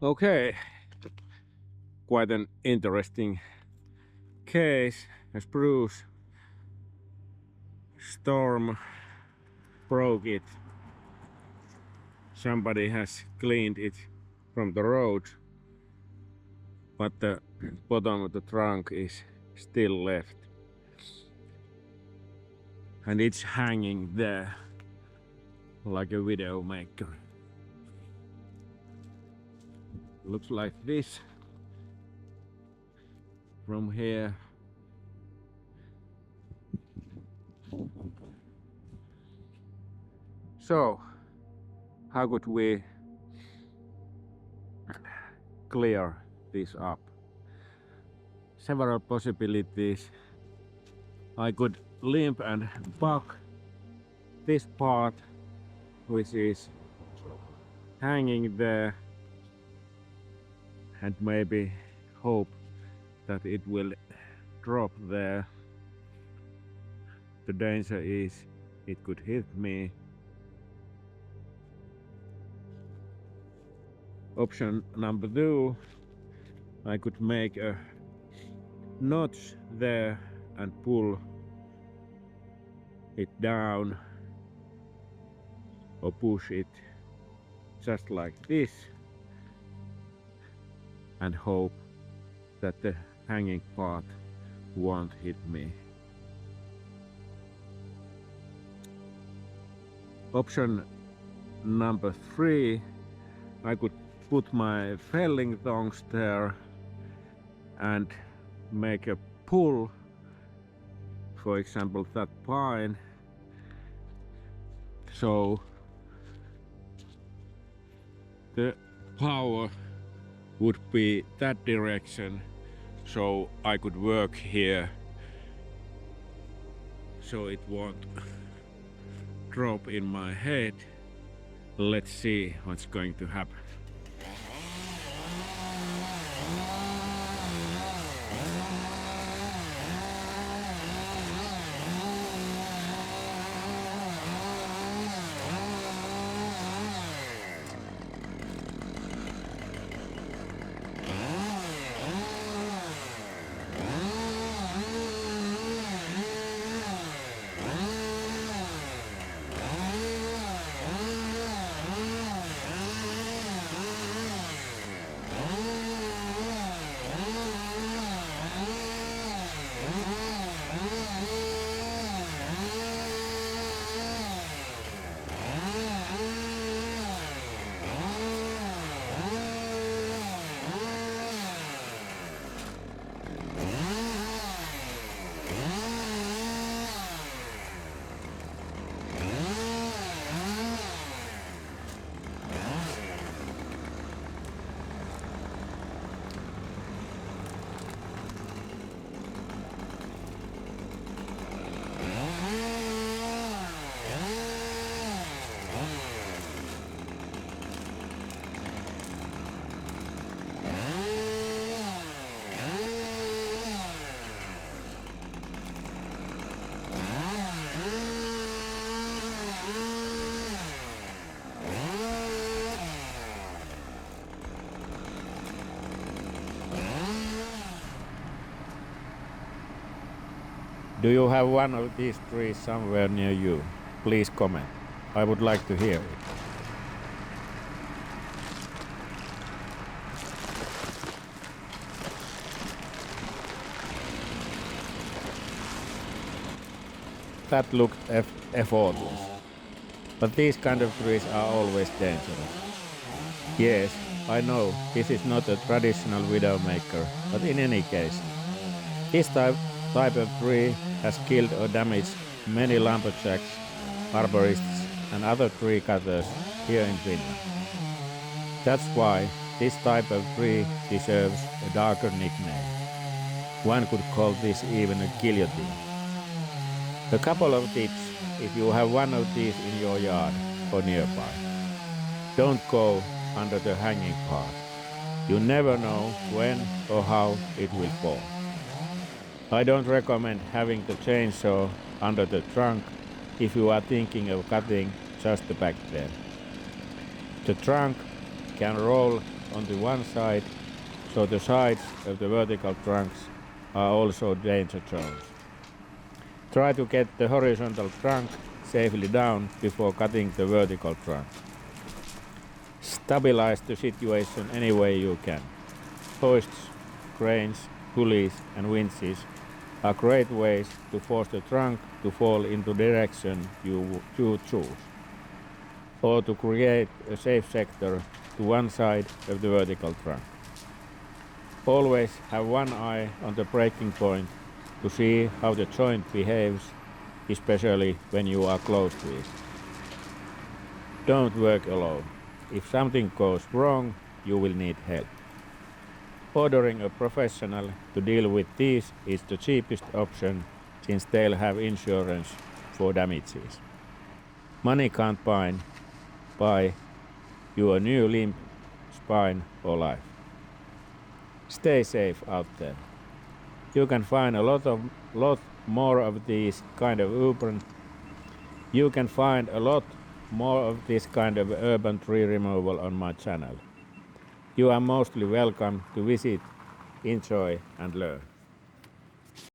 Okay, quite an interesting case. A spruce storm broke it. Somebody has cleaned it from the road, but the bottom of the trunk is still left. And it's hanging there like a video maker. Looks like this from here. So, how could we clear this up? Several possibilities. I could limp and buck this part, which is hanging there, and maybe hope that it will drop there. The danger is it could hit me. Option number 2, I could make a notch there and pull it down or push it just like this and hope that the hanging part won't hit me. Option number 3, I could put my felling tongs there and make a pull, for example that pine, so the power would be that direction, so I could work here so it won't drop in my head. Let's see what's going to happen. Do you have one of these trees somewhere near you? Please comment. I would like to hear it. That looked effortless. But these kind of trees are always dangerous. Yes, I know this is not a traditional widowmaker, but in any case, this type of tree has killed or damaged many lumberjacks, arborists and other tree cutters here in Finland. That's why this type of tree deserves a darker nickname. One could call this even a guillotine. A couple of tips if you have one of these in your yard or nearby. Don't go under the hanging part. You never know when or how it will fall. I don't recommend having the chainsaw under the trunk if you are thinking of cutting just the back there. The trunk can roll on the one side, so the sides of the vertical trunks are also danger zones. Try to get the horizontal trunk safely down before cutting the vertical trunk. Stabilize the situation any way you can. Hoists, cranes, pulleys and winches are great ways to force the trunk to fall into direction you choose, or to create a safe sector to one side of the vertical trunk. Always have one eye on the breaking point to see how the joint behaves, especially when you are close to it. Don't work alone. If something goes wrong, you will need help. Ordering a professional to deal with these is the cheapest option, since they'll have insurance for damages. Money can't buy you a new limb, spine or life. Stay safe out there. You can find a lot more of these kind of urban tree removal on my channel. You are mostly welcome to visit, enjoy and learn.